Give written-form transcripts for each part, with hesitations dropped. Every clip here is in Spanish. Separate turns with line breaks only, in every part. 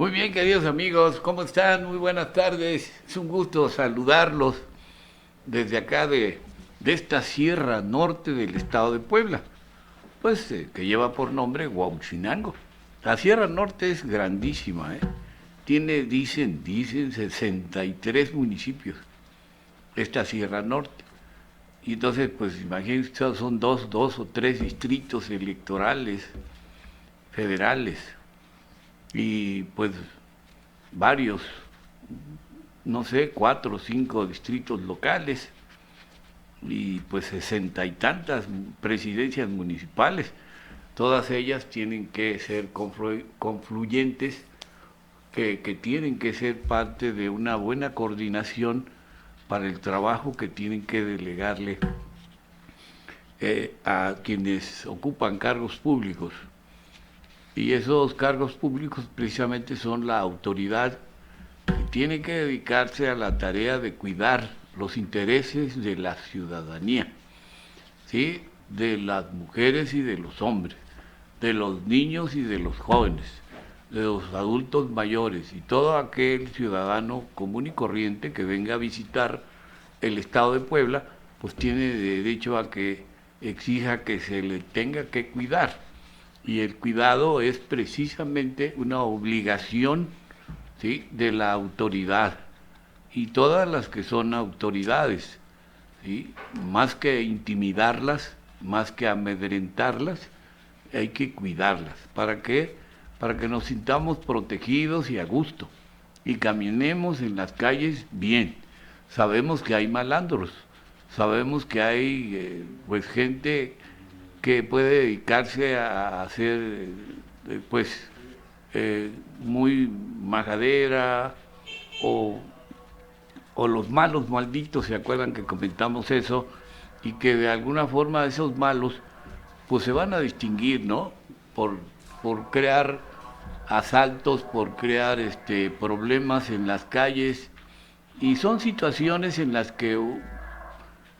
Muy bien, queridos amigos, ¿cómo están? Muy buenas tardes. Es un gusto saludarlos desde acá de esta sierra norte del estado de Puebla, pues que lleva por nombre Huauchinango. La sierra norte es grandísima, ¿eh? Tiene, dicen 63 municipios, esta sierra norte. Y entonces, pues imagínense, son dos o tres distritos electorales federales y pues varios, no sé, cuatro o cinco distritos locales y pues 60 y tantas presidencias municipales. Todas ellas tienen que ser confluyentes, que tienen que ser parte de una buena coordinación para el trabajo que tienen que delegarle a quienes ocupan cargos públicos. Y esos cargos públicos precisamente son la autoridad que tiene que dedicarse a la tarea de cuidar los intereses de la ciudadanía, ¿sí? De las mujeres y de los hombres, de los niños y de los jóvenes, de los adultos mayores y todo aquel ciudadano común y corriente que venga a visitar el estado de Puebla, pues tiene derecho a que exija que se le tenga que cuidar. Y el cuidado es precisamente una obligación, ¿sí?, de la autoridad. Y todas las que son autoridades, ¿sí?, más que intimidarlas, más que amedrentarlas, hay que cuidarlas. ¿Para qué? Para que nos sintamos protegidos y a gusto. Y caminemos en las calles bien. Sabemos que hay malandros, sabemos que hay pues gente que puede dedicarse a hacer pues muy majadera o, o los malos malditos, ¿se acuerdan que comentamos eso? Y que de alguna forma esos malos pues se van a distinguir, ¿no? Por, por crear asaltos, por crear problemas en las calles, y son situaciones en las que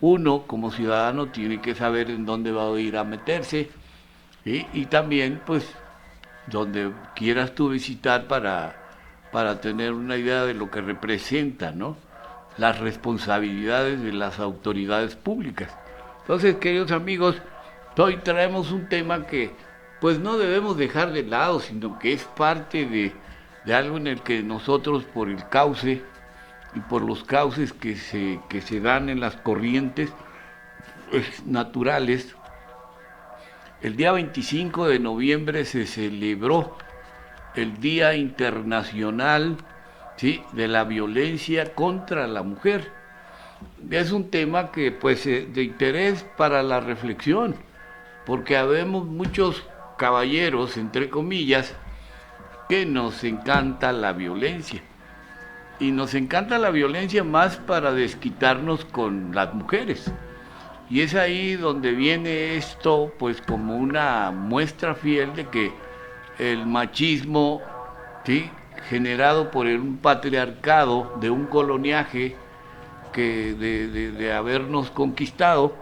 uno como ciudadano tiene que saber en dónde va a ir a meterse, ¿sí? Y también pues donde quieras tú visitar para tener una idea de lo que representa, ¿no?, las responsabilidades de las autoridades públicas. Entonces, queridos amigos, hoy traemos un tema que pues no debemos dejar de lado, sino que es parte de algo en el que nosotros, por el cauce y por los cauces que se dan en las corrientes naturales, el día 25 de noviembre se celebró el Día Internacional, ¿sí?, de la Violencia contra la Mujer. Es un tema que pues de interés para la reflexión, porque habemos muchos caballeros, entre comillas, que nos encanta la violencia. Y nos encanta la violencia más para desquitarnos con las mujeres. Y es ahí donde viene esto, pues como una muestra fiel de que el machismo, ¿sí?, generado por un patriarcado de un coloniaje que de habernos conquistado,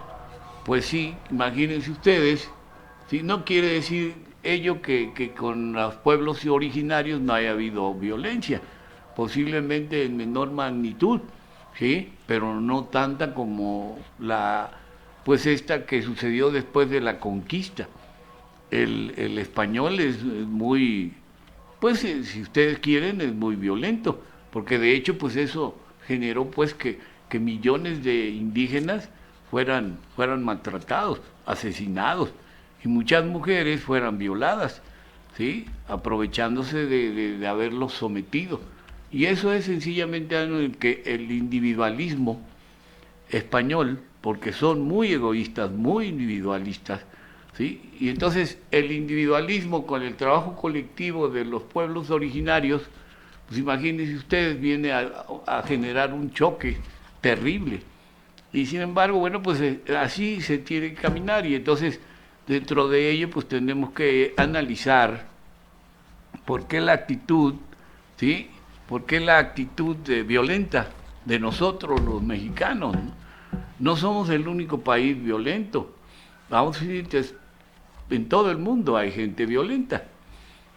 pues sí, imagínense ustedes, ¿sí? No quiere decir ello que con los pueblos originarios no haya habido violencia, posiblemente en menor magnitud, ¿sí?, pero no tanta como pues esta que sucedió después de la conquista. El español es muy, pues si ustedes quieren, es muy violento, porque de hecho pues eso generó pues que millones de indígenas fueran maltratados, asesinados, y muchas mujeres fueran violadas, ¿sí?, aprovechándose de haberlos sometido. Y eso es sencillamente algo en el que el individualismo español, porque son muy egoístas, muy individualistas, ¿sí? Y entonces el individualismo con el trabajo colectivo de los pueblos originarios, pues imagínense ustedes, viene a generar un choque terrible. Y sin embargo, bueno, pues así se tiene que caminar, y entonces dentro de ello pues tenemos que analizar por qué la actitud, ¿sí?, por qué la actitud violenta de nosotros los mexicanos, ¿no? No somos el único país violento. Vamos a decir, en todo el mundo hay gente violenta.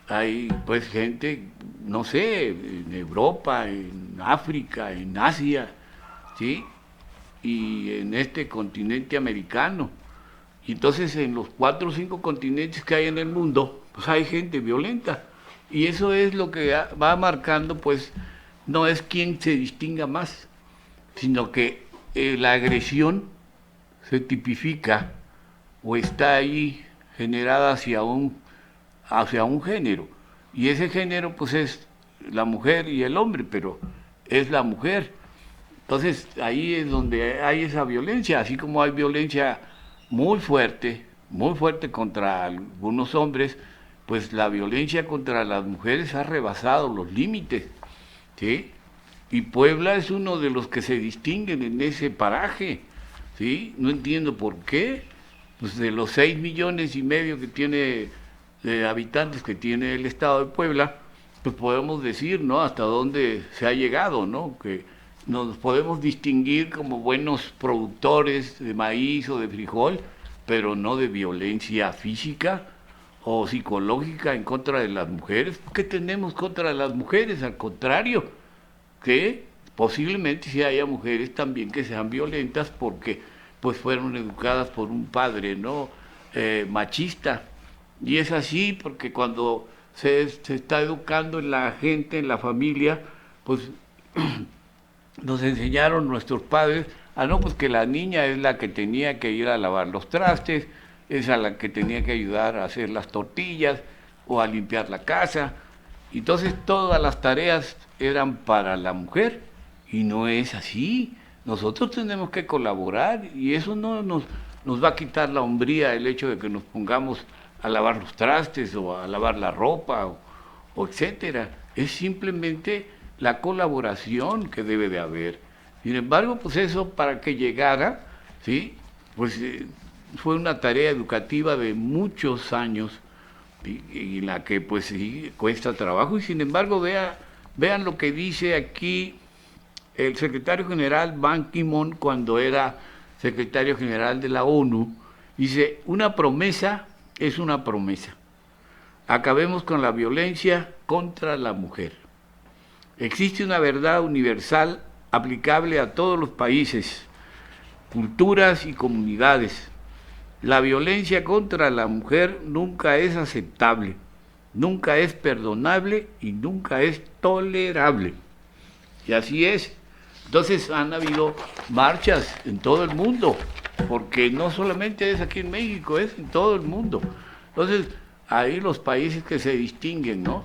hay pues gente, no sé, en Europa, en África, en Asia, ¿sí? Y en este continente americano. Y entonces en los 4 o 5 continentes que hay en el mundo, pues hay gente violenta. Y eso es lo que va marcando, pues, no es quién se distinga más, sino que la agresión se tipifica o está ahí generada hacia un género. Y ese género, pues, es la mujer y el hombre, pero es la mujer. Entonces ahí es donde hay esa violencia, así como hay violencia muy fuerte contra algunos hombres, pues la violencia contra las mujeres ha rebasado los límites, ¿sí? Y Puebla es uno de los que se distinguen en ese paraje, ¿sí? No entiendo por qué, pues de los 6,5 millones que tiene de habitantes que tiene el estado de Puebla, pues podemos decir, ¿no? Hasta dónde se ha llegado, ¿no? Que nos podemos distinguir como buenos productores de maíz o de frijol, pero no de violencia física o psicológica en contra de las mujeres. ¿Qué tenemos contra las mujeres? Al contrario, que posiblemente sí haya mujeres también que sean violentas porque pues fueron educadas por un padre, ¿no? Machista. Y es así porque cuando se está educando en la gente, en la familia, pues nos enseñaron nuestros padres a no, pues que la niña es la que tenía que ir a lavar los trastes, es a la que tenía que ayudar a hacer las tortillas o a limpiar la casa. Entonces todas las tareas eran para la mujer y no es así. Nosotros tenemos que colaborar y eso no nos va a quitar la hombría el hecho de que nos pongamos a lavar los trastes o a lavar la ropa o etcétera. Es simplemente la colaboración que debe de haber. Sin embargo, pues eso para que llegara, ¿sí? Pues fue una tarea educativa de muchos años y la que pues sí cuesta trabajo y sin embargo vean lo que dice aquí el secretario general Ban Ki-moon cuando era secretario general de la ONU, dice, una promesa es una promesa. Acabemos con la violencia contra la mujer. Existe una verdad universal aplicable a todos los países, culturas y comunidades. La violencia contra la mujer nunca es aceptable, nunca es perdonable y nunca es tolerable. Y así es. Entonces han habido marchas en todo el mundo, porque no solamente es aquí en México, es en todo el mundo. Entonces, ahí los países que se distinguen, ¿no?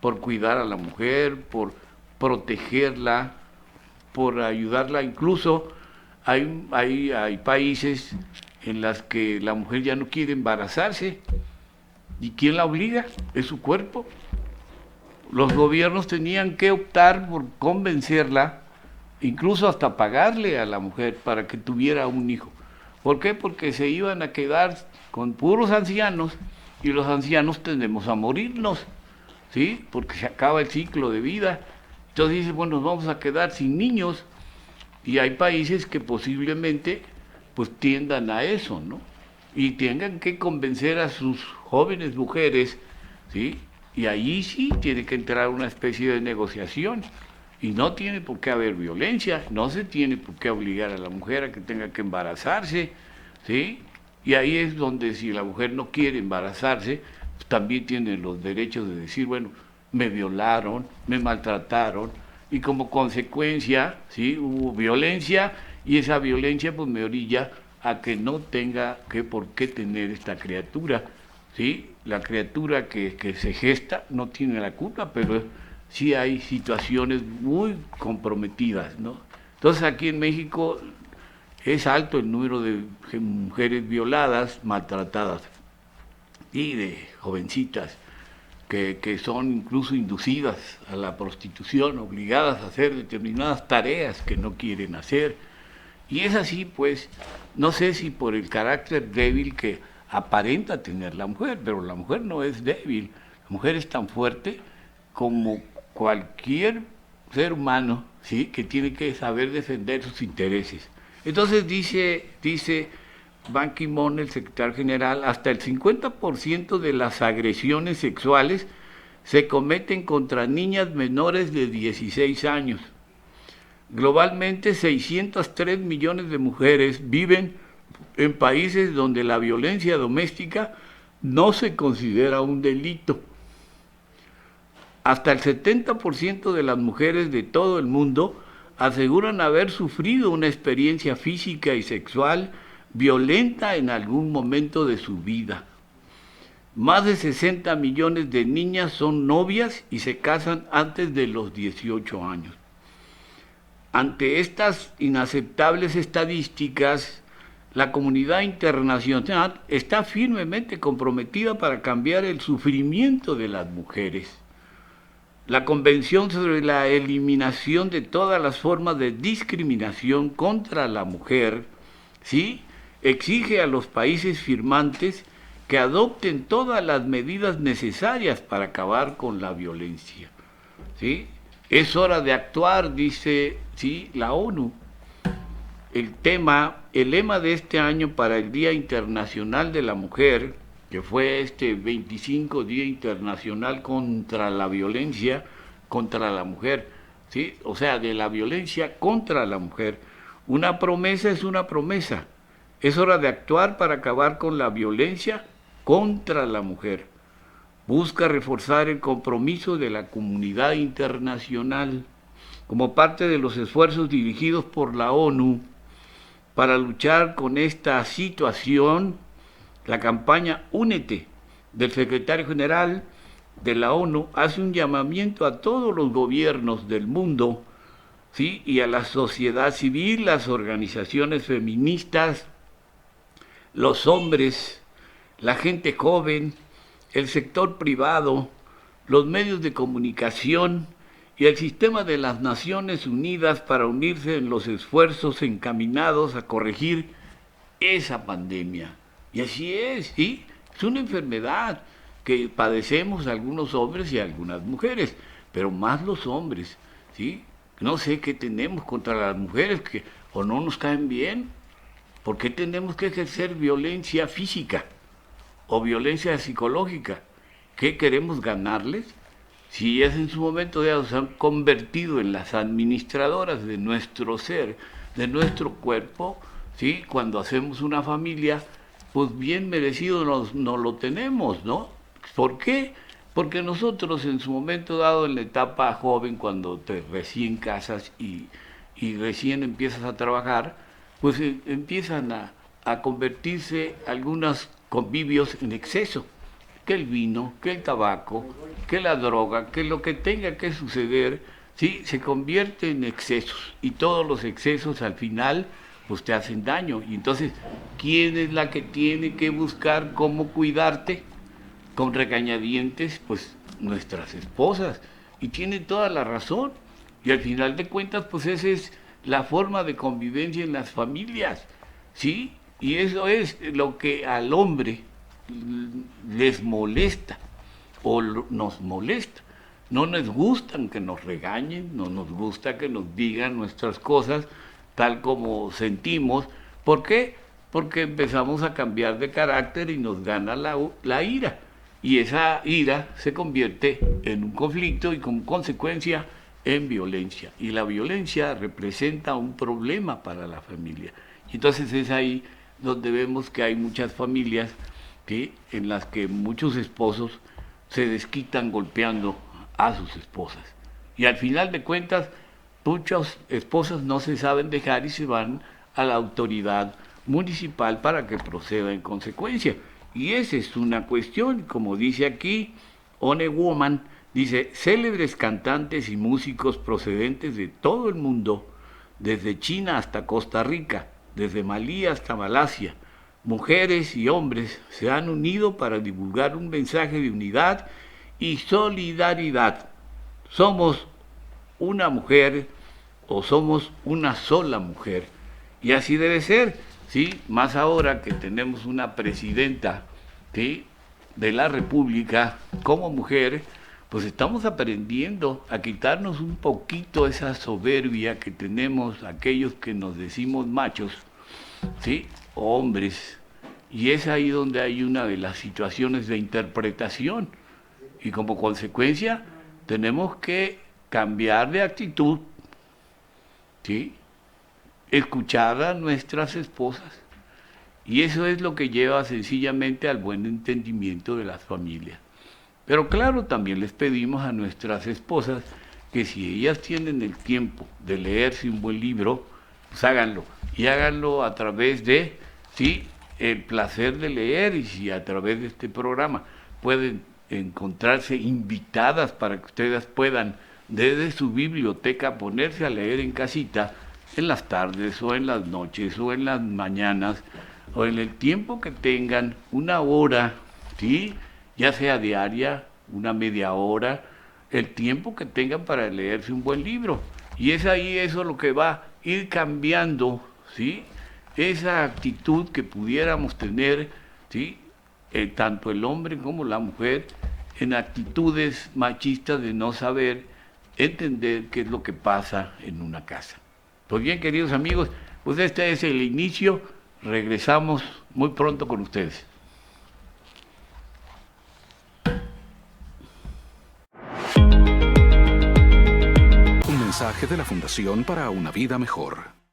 Por cuidar a la mujer, por protegerla, por ayudarla. Incluso hay países en las que la mujer ya no quiere embarazarse. ¿Y quién la obliga? Es su cuerpo. Los gobiernos tenían que optar por convencerla, incluso hasta pagarle a la mujer para que tuviera un hijo. ¿Por qué? Porque se iban a quedar con puros ancianos y los ancianos tendemos a morirnos, ¿sí? Porque se acaba el ciclo de vida. Entonces dice, bueno, nos vamos a quedar sin niños y hay países que posiblemente pues tiendan a eso, ¿no? Y tengan que convencer a sus jóvenes mujeres, ¿sí? Y allí sí tiene que entrar una especie de negociación. Y no tiene por qué haber violencia, no se tiene por qué obligar a la mujer a que tenga que embarazarse, ¿sí? Y ahí es donde si la mujer no quiere embarazarse, pues también tiene los derechos de decir, bueno, me violaron, me maltrataron, y como consecuencia, ¿sí? Hubo violencia, y esa violencia pues me orilla a que no tenga que por qué tener esta criatura, ¿sí? La criatura que se gesta no tiene la culpa, pero sí hay situaciones muy comprometidas, ¿no? Entonces aquí en México es alto el número de mujeres violadas, maltratadas y de jovencitas que son incluso inducidas a la prostitución, obligadas a hacer determinadas tareas que no quieren hacer. Y es así, pues, no sé si por el carácter débil que aparenta tener la mujer, pero la mujer no es débil, la mujer es tan fuerte como cualquier ser humano, ¿sí? Que tiene que saber defender sus intereses. Entonces dice Ban Ki-moon, el secretario general, hasta el 50% de las agresiones sexuales se cometen contra niñas menores de 16 años. Globalmente, 603 millones de mujeres viven en países donde la violencia doméstica no se considera un delito. Hasta el 70% de las mujeres de todo el mundo aseguran haber sufrido una experiencia física y sexual violenta en algún momento de su vida. Más de 60 millones de niñas son novias y se casan antes de los 18 años. Ante estas inaceptables estadísticas, la comunidad internacional está firmemente comprometida para cambiar el sufrimiento de las mujeres. La Convención sobre la Eliminación de todas las formas de discriminación contra la mujer, ¿sí?, exige a los países firmantes que adopten todas las medidas necesarias para acabar con la violencia, ¿sí? Es hora de actuar, dice, ¿sí?, la ONU. El lema de este año para el Día Internacional de la Mujer, que fue este 25 Día Internacional contra la Violencia contra la Mujer, ¿sí?, o sea, de la violencia contra la mujer. Una promesa es una promesa. Es hora de actuar para acabar con la violencia contra la mujer. Busca reforzar el compromiso de la comunidad internacional como parte de los esfuerzos dirigidos por la ONU para luchar con esta situación. La campaña Únete del secretario general de la ONU hace un llamamiento a todos los gobiernos del mundo, ¿sí?, y a la sociedad civil, las organizaciones feministas, los hombres, la gente joven, el sector privado, los medios de comunicación y el sistema de las Naciones Unidas para unirse en los esfuerzos encaminados a corregir esa pandemia. Y así es, ¿sí? Es una enfermedad que padecemos algunos hombres y algunas mujeres, pero más los hombres, ¿sí? No sé qué tenemos contra las mujeres que o no nos caen bien. ¿Por qué tenemos que ejercer violencia física o violencia psicológica? ¿Qué queremos ganarles? Si ellas en su momento ya se han convertido en las administradoras de nuestro ser, de nuestro cuerpo, ¿sí?, cuando hacemos una familia, pues bien merecido nos lo tenemos, ¿no? ¿Por qué? Porque nosotros en su momento dado, en la etapa joven, cuando te recién casas y recién empiezas a trabajar, pues empiezan a convertirse algunos convivios en exceso. Que el vino, que el tabaco, que la droga, que lo que tenga que suceder, ¿sí?, se convierte en excesos. Y todos los excesos al final pues te hacen daño. Y entonces, ¿quién es la que tiene que buscar cómo cuidarte? Con regañadientes, pues nuestras esposas. Y tienen toda la razón. Y al final de cuentas, pues esa es la forma de convivencia en las familias, ¿sí? Y eso es lo que al hombre les molesta o nos molesta. No nos gustan que nos regañen, no nos gusta que nos digan nuestras cosas tal como sentimos. ¿Por qué? Porque empezamos a cambiar de carácter y nos gana la ira. Y esa ira se convierte en un conflicto y como consecuencia en violencia. Y la violencia representa un problema para la familia. Y entonces es ahí donde vemos que hay muchas familias en las que muchos esposos se desquitan golpeando a sus esposas. Y al final de cuentas, muchas esposas no se saben dejar y se van a la autoridad municipal para que proceda en consecuencia. Y esa es una cuestión, como dice aquí, One Woman, dice, célebres cantantes y músicos procedentes de todo el mundo, desde China hasta Costa Rica, desde Malí hasta Malasia, mujeres y hombres se han unido para divulgar un mensaje de unidad y solidaridad. Somos una mujer o somos una sola mujer. Y así debe ser, ¿sí? Más ahora que tenemos una presidenta, ¿sí?, de la República como mujer, pues estamos aprendiendo a quitarnos un poquito esa soberbia que tenemos aquellos que nos decimos machos, ¿sí?, hombres. Y es ahí donde hay una de las situaciones de interpretación. Y como consecuencia tenemos que cambiar de actitud, ¿sí? Escuchar a nuestras esposas. Y eso es lo que lleva sencillamente al buen entendimiento de las familias. Pero claro, también les pedimos a nuestras esposas que si ellas tienen el tiempo de leerse un buen libro, pues háganlo. Y háganlo a través de, sí, el placer de leer, y si a través de este programa pueden encontrarse invitadas para que ustedes puedan desde su biblioteca ponerse a leer en casita, en las tardes o en las noches o en las mañanas o en el tiempo que tengan, una hora, ¿sí? Ya sea diaria, una media hora, el tiempo que tengan para leerse un buen libro. Y es ahí eso lo que va a ir cambiando, ¿sí? Esa actitud que pudiéramos tener, ¿sí? Tanto el hombre como la mujer, en actitudes machistas de no saber entender qué es lo que pasa en una casa. Pues bien, queridos amigos, pues este es el inicio. Regresamos muy pronto con ustedes.
Un mensaje de la Fundación para una Vida Mejor.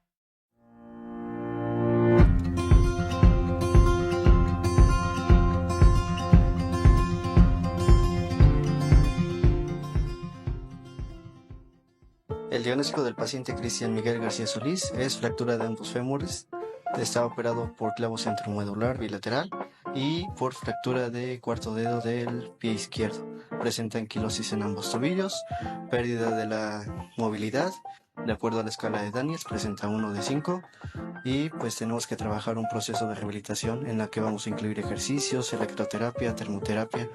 El diagnóstico del paciente Cristian Miguel García Solís es fractura de ambos fémures. Está operado por clavo centromedular bilateral y por fractura de cuarto dedo del pie izquierdo. Presenta anquilosis en ambos tobillos, pérdida de la movilidad. De acuerdo a la escala de Daniels, presenta 1 de 5 y pues tenemos que trabajar un proceso de rehabilitación en la que vamos a incluir ejercicios, electroterapia, termoterapia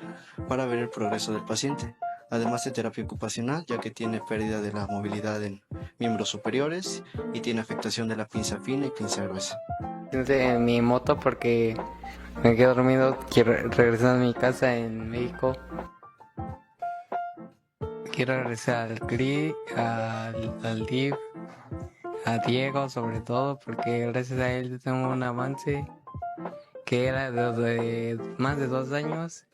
para ver el progreso del paciente. Además de terapia ocupacional, ya que tiene pérdida de la movilidad en miembros superiores y tiene afectación de la pinza fina y pinza gruesa.
En mi moto porque me quedo dormido, quiero regresar a mi casa en México. Quiero regresar al CRI, al DIF, a Diego sobre todo, porque gracias a él tengo un avance que era de más de 2 años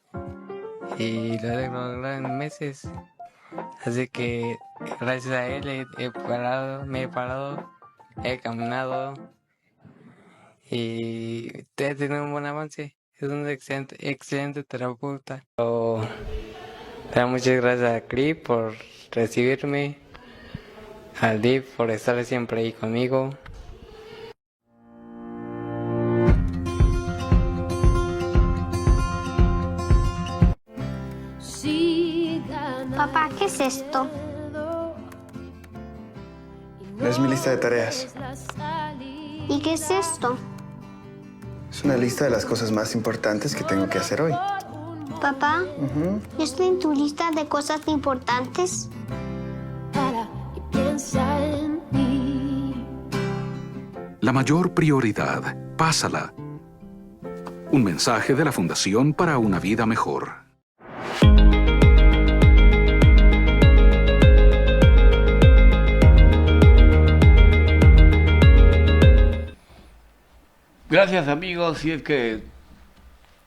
y lo he logrado en meses. Así que gracias a él me he parado, he caminado y he tenido un buen avance. Es un excelente terapeuta. Pero muchas gracias a CRI por recibirme, al DIF por estar siempre ahí conmigo.
Papá, ¿qué es esto?
Es mi lista de tareas.
¿Y qué es esto?
Es una lista de las cosas más importantes que tengo que hacer hoy.
Papá, ¿estoy en tu lista de cosas importantes?
La mayor prioridad, pásala. Un mensaje de la Fundación para una Vida Mejor.
Gracias, amigos, si es que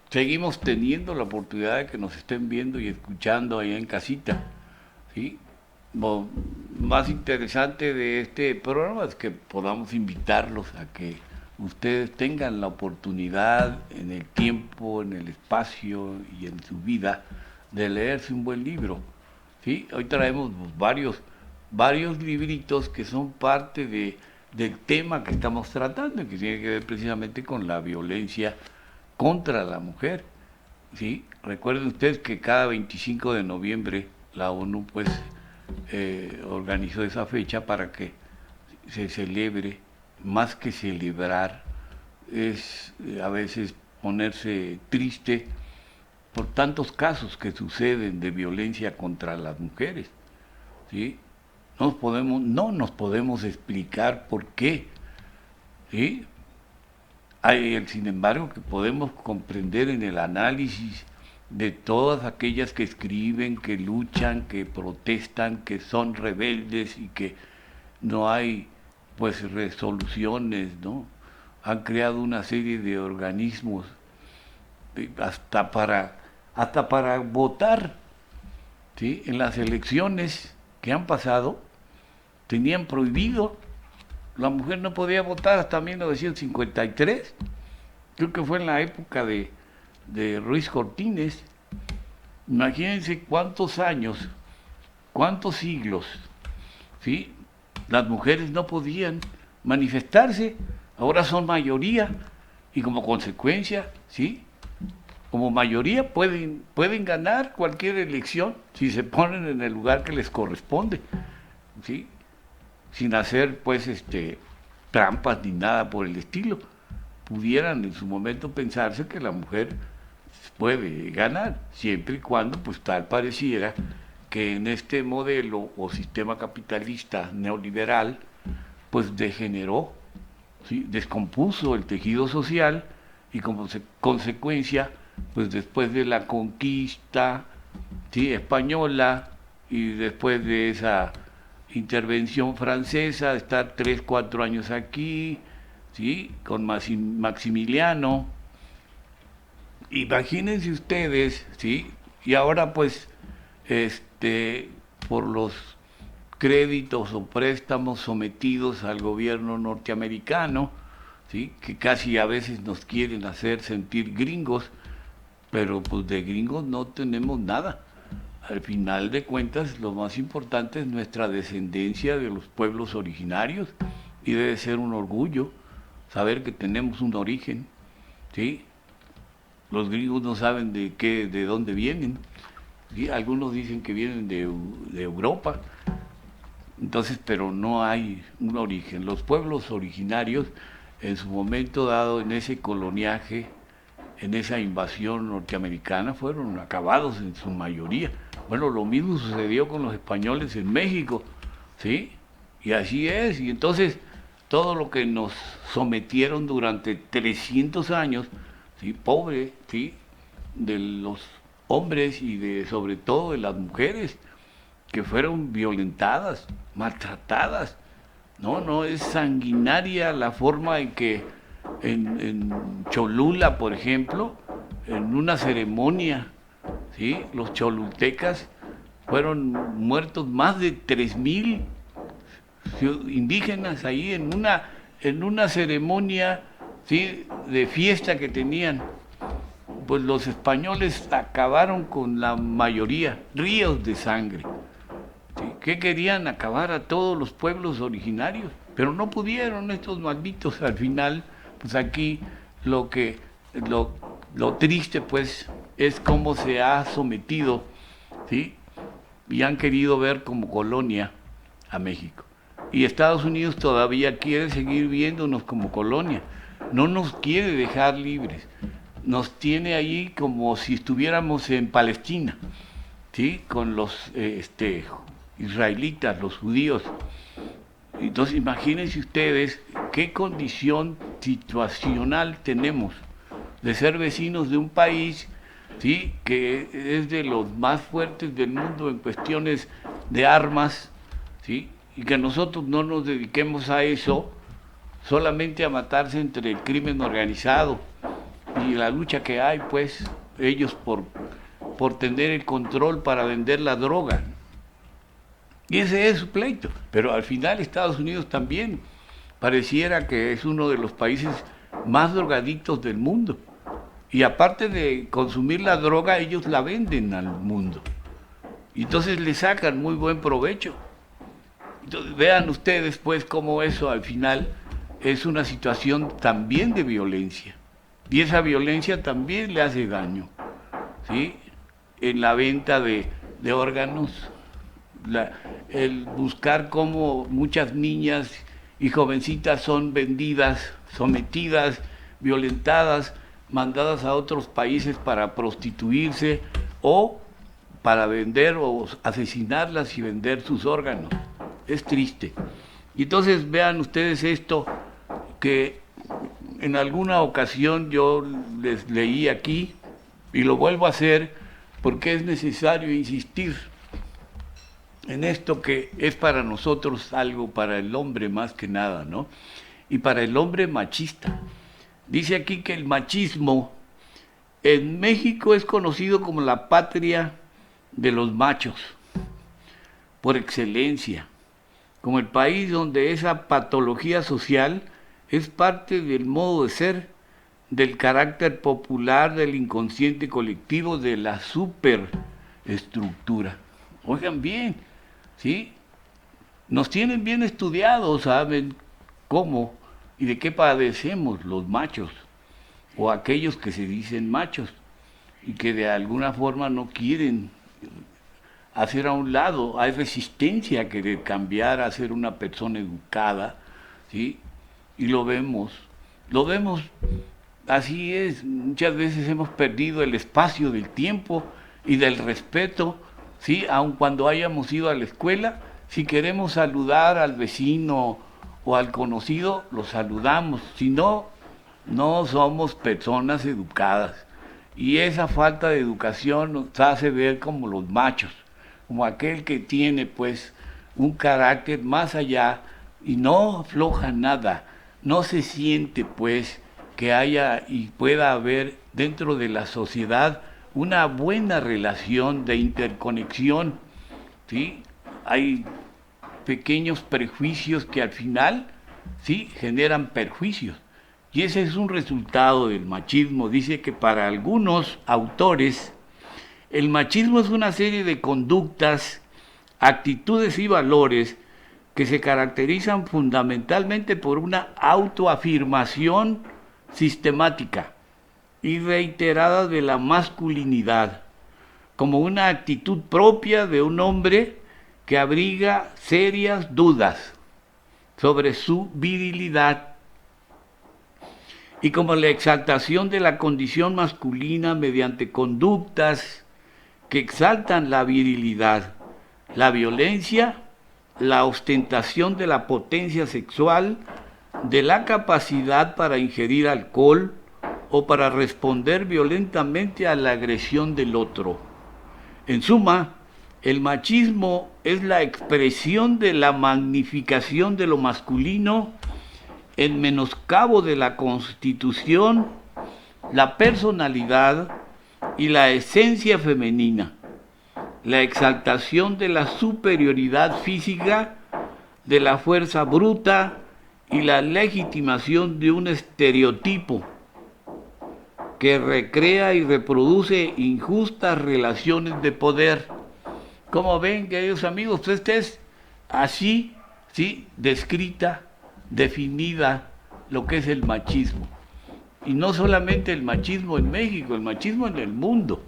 seguimos teniendo la oportunidad de que nos estén viendo y escuchando allá en casita, ¿sí? Lo más interesante de este programa es que podamos invitarlos a que ustedes tengan la oportunidad en el tiempo, en el espacio y en su vida de leerse un buen libro, ¿sí? Hoy traemos varios libritos que son parte del tema que estamos tratando, que tiene que ver precisamente con la violencia contra la mujer, ¿sí? Recuerden ustedes que cada 25 de noviembre la ONU pues organizó esa fecha para que se celebre, más que celebrar, es a veces ponerse triste por tantos casos que suceden de violencia contra las mujeres, ¿sí? No nos podemos explicar por qué, ¿sí? Sin embargo, que podemos comprender en el análisis de todas aquellas que escriben, que luchan, que protestan, que son rebeldes y que no hay pues resoluciones, ¿no? Han creado una serie de organismos hasta para votar, ¿sí? En las elecciones que han pasado, tenían prohibido, la mujer no podía votar hasta 1953, creo que fue en la época de Ruiz Cortines. Imagínense cuántos años, cuántos siglos, ¿sí? Las mujeres no podían manifestarse, ahora son mayoría y como consecuencia, ¿sí? Como mayoría pueden ganar cualquier elección si se ponen en el lugar que les corresponde, ¿sí? Sin hacer pues trampas ni nada por el estilo. Pudieran en su momento pensarse que la mujer puede ganar, siempre y cuando pues tal pareciera que en este modelo o sistema capitalista neoliberal pues degeneró, ¿sí? Descompuso el tejido social y como consecuencia pues después de la conquista, ¿sí? española y después de esa intervención francesa, estar 3, 4 años aquí, ¿sí? Con Maximiliano. Imagínense ustedes, ¿sí? Y ahora pues por los créditos o préstamos sometidos al gobierno norteamericano, ¿sí? Que casi a veces nos quieren hacer sentir gringos, pero pues de gringos no tenemos nada. Al final de cuentas, lo más importante es nuestra descendencia de los pueblos originarios y debe ser un orgullo saber que tenemos un origen, ¿sí? Los gringos no saben de dónde vienen, ¿sí? Algunos dicen que vienen de Europa, entonces, pero no hay un origen. Los pueblos originarios, en su momento dado, en ese coloniaje, en esa invasión norteamericana, fueron acabados en su mayoría. Bueno, lo mismo sucedió con los españoles en México, ¿sí? Y así es, y entonces todo lo que nos sometieron durante 300 años, ¿sí? Pobre, ¿sí? De los hombres y sobre todo de las mujeres, que fueron violentadas, maltratadas. No, es sanguinaria la forma en que en Cholula, por ejemplo, en una ceremonia, ¿sí? Los cholultecas fueron muertos más de 3,000 indígenas ahí en una ceremonia, ¿sí? De fiesta que tenían. Pues los españoles acabaron con la mayoría, ríos de sangre. ¿Sí? ¿Qué querían? Acabar a todos los pueblos originarios, pero no pudieron estos malditos. Al final, pues aquí lo triste pues es cómo se ha sometido, ¿sí? Y han querido ver como colonia a México. Y Estados Unidos todavía quiere seguir viéndonos como colonia, no nos quiere dejar libres, nos tiene ahí como si estuviéramos en Palestina, ¿sí? Con los israelitas, los judíos. Entonces imagínense ustedes qué condición situacional tenemos de ser vecinos de un país, ¿sí? Que es de los más fuertes del mundo en cuestiones de armas, ¿sí? Y que nosotros no nos dediquemos a eso, solamente a matarse entre el crimen organizado y la lucha que hay, pues, ellos por tener el control para vender la droga. Y ese es su pleito. Pero al final Estados Unidos también pareciera que es uno de los países más drogadictos del mundo. Y aparte de consumir la droga, ellos la venden al mundo. Y entonces le sacan muy buen provecho. Entonces, vean ustedes pues cómo eso al final es una situación también de violencia. Y esa violencia también le hace daño, ¿sí? En la venta de órganos, el buscar cómo muchas niñas y jovencitas son vendidas, sometidas, violentadas, mandadas a otros países para prostituirse o para vender o asesinarlas y vender sus órganos. Es triste. Y entonces vean ustedes esto, que en alguna ocasión yo les leí aquí y lo vuelvo a hacer porque es necesario insistir en esto que es para nosotros algo, para el hombre más que nada, ¿no? Y para el hombre machista. Dice aquí que el machismo en México es conocido como la patria de los machos, por excelencia, como el país donde esa patología social es parte del modo de ser, del carácter popular, del inconsciente colectivo, de la superestructura. Oigan bien, ¿sí? Nos tienen bien estudiados, saben cómo y de qué padecemos los machos, o aquellos que se dicen machos, y que de alguna forma no quieren hacer a un lado, hay resistencia a querer cambiar, a ser una persona educada, ¿sí? Y lo vemos, así es, muchas veces hemos perdido el espacio del tiempo y del respeto, ¿sí? Aun cuando hayamos ido a la escuela, si queremos saludar al vecino o al conocido, lo saludamos, si no, no somos personas educadas. Y esa falta de educación nos hace ver como los machos, como aquel que tiene pues un carácter más allá y no afloja nada, no se siente pues que haya y pueda haber dentro de la sociedad una buena relación de interconexión, ¿sí? Hay pequeños prejuicios que al final, ¿sí?, generan perjuicios. Y ese es un resultado del machismo. Dice que para algunos autores, el machismo es una serie de conductas, actitudes y valores que se caracterizan fundamentalmente por una autoafirmación sistemática y reiterada de la masculinidad, como una actitud propia de un hombre que abriga serias dudas sobre su virilidad, y como la exaltación de la condición masculina mediante conductas que exaltan la virilidad, la violencia, la ostentación de la potencia sexual, de la capacidad para ingerir alcohol o para responder violentamente a la agresión del otro. En suma, el machismo es la expresión de la magnificación de lo masculino en menoscabo de la constitución, la personalidad y la esencia femenina, la exaltación de la superioridad física, de la fuerza bruta y la legitimación de un estereotipo que recrea y reproduce injustas relaciones de poder. Como ven, queridos amigos, pues esta es así, ¿sí?, descrita, definida lo que es el machismo. Y no solamente el machismo en México, el machismo en el mundo.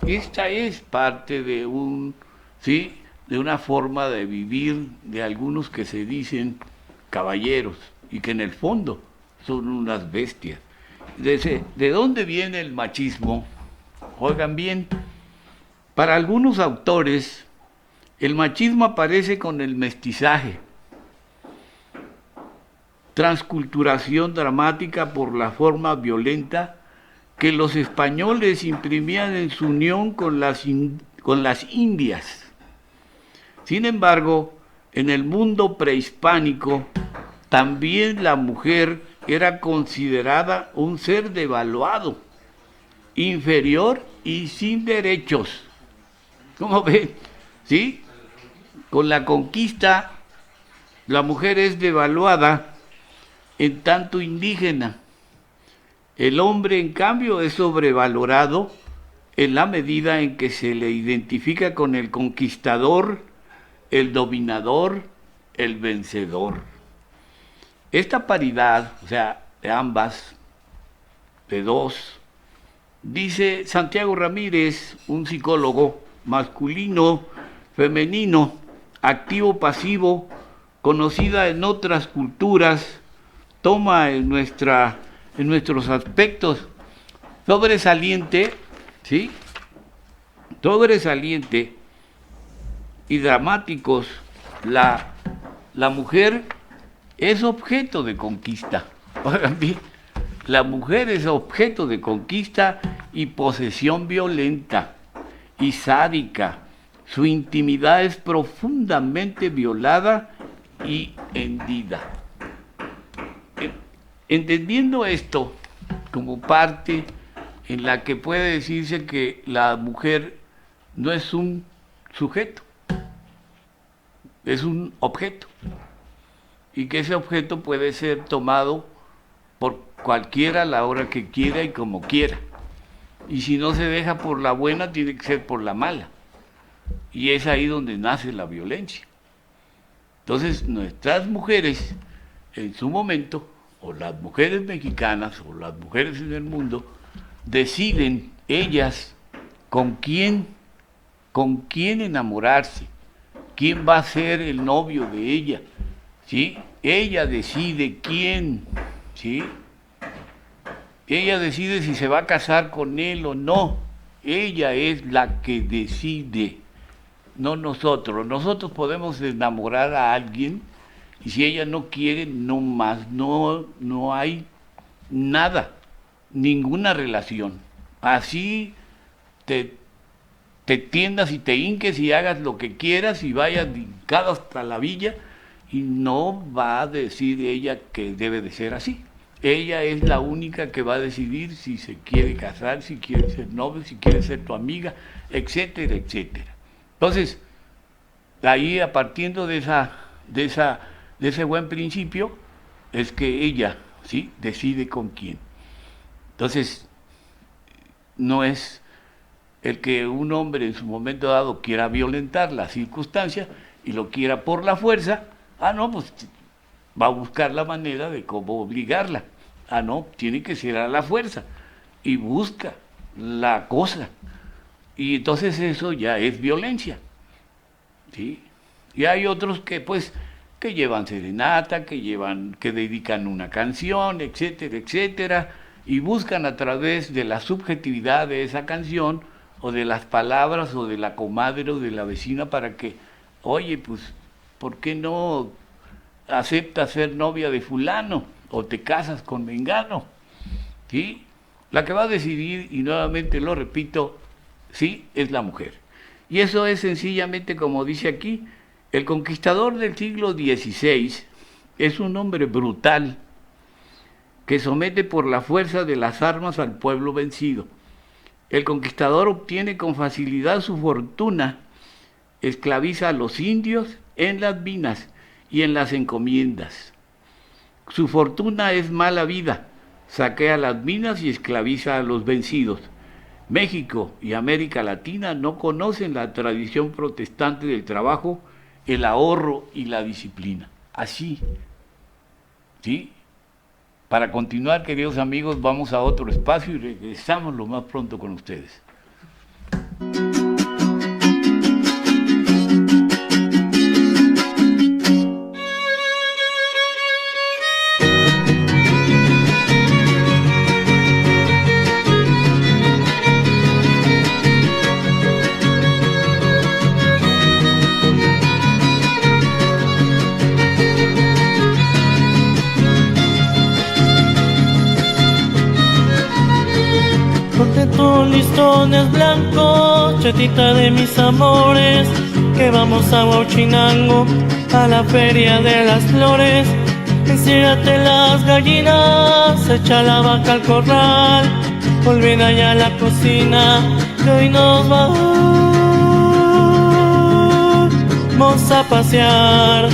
Esta es parte de ¿sí?, de una forma de vivir de algunos que se dicen caballeros y que en el fondo son unas bestias. ¿De dónde viene el machismo? Oigan bien, para algunos autores el machismo aparece con el mestizaje, transculturación dramática por la forma violenta que los españoles imprimían en su unión con las indias. Sin embargo, en el mundo prehispánico, también la mujer era considerada un ser devaluado, inferior y sin derechos. ¿Cómo ven? ¿Sí? Con la conquista, la mujer es devaluada en tanto indígena. El hombre, en cambio, es sobrevalorado en la medida en que se le identifica con el conquistador, el dominador, el vencedor. Esta paridad, o sea, de ambas, de dos, dice Santiago Ramírez, un psicólogo, masculino, femenino, activo, pasivo, conocida en otras culturas, toma en nuestros aspectos sobresaliente, ¿sí?, sobresaliente y dramáticos, la mujer es objeto de conquista. Oigan bien, la mujer es objeto de conquista y posesión violenta y sádica. Su intimidad es profundamente violada y hendida. Entendiendo esto como parte en la que puede decirse que la mujer no es un sujeto, es un objeto, y que ese objeto puede ser tomado por cualquiera a la hora que quiera y como quiera. Y si no se deja por la buena, tiene que ser por la mala. Y es ahí donde nace la violencia. Entonces, nuestras mujeres, en su momento, o las mujeres mexicanas, o las mujeres en el mundo, deciden ellas con quién enamorarse, quién va a ser el novio de ella, ¿sí? Ella decide quién, ¿sí? Ella decide si se va a casar con él o no. Ella es la que decide, no nosotros. Nosotros podemos enamorar a alguien y si ella no quiere, no más, no hay nada, ninguna relación. Así te tiendas y te hinques y hagas lo que quieras y vayas hincado hasta la villa y no va a decir ella que debe de ser así. Ella es la única que va a decidir si se quiere casar, si quiere ser novio, si quiere ser tu amiga, etcétera, etcétera. Entonces, ahí partiendo de ese buen principio, es que ella, ¿sí?, decide con quién. Entonces, no es el que un hombre en su momento dado quiera violentar la circunstancia y lo quiera por la fuerza, no, pues va a buscar la manera de cómo obligarla. No, tiene que ser a la fuerza y busca la cosa. Y entonces eso ya es violencia, ¿sí? Y hay otros que pues que llevan serenata, que dedican una canción, etcétera, etcétera, y buscan a través de la subjetividad de esa canción o de las palabras o de la comadre o de la vecina para que, oye, pues, ¿por qué no aceptas ser novia de fulano o te casas con mengano? ¿Sí? La que va a decidir, y nuevamente lo repito, sí, es la mujer. Y eso es sencillamente, como dice aquí, el conquistador del siglo XVI es un hombre brutal que somete por la fuerza de las armas al pueblo vencido. El conquistador obtiene con facilidad su fortuna, esclaviza a los indios en las minas y en las encomiendas. Su fortuna es mala vida, saquea las minas y esclaviza a los vencidos. México y América Latina no conocen la tradición protestante del trabajo, el ahorro y la disciplina. Así, ¿sí? Para continuar, queridos amigos, vamos a otro espacio y regresamos lo más pronto con ustedes.
Listones blancos, chetita de mis amores, que vamos a Huachinango, a la feria de las flores. Enciérrate las gallinas, echa la vaca al corral, olvida ya la cocina, que hoy nos vamos a pasear.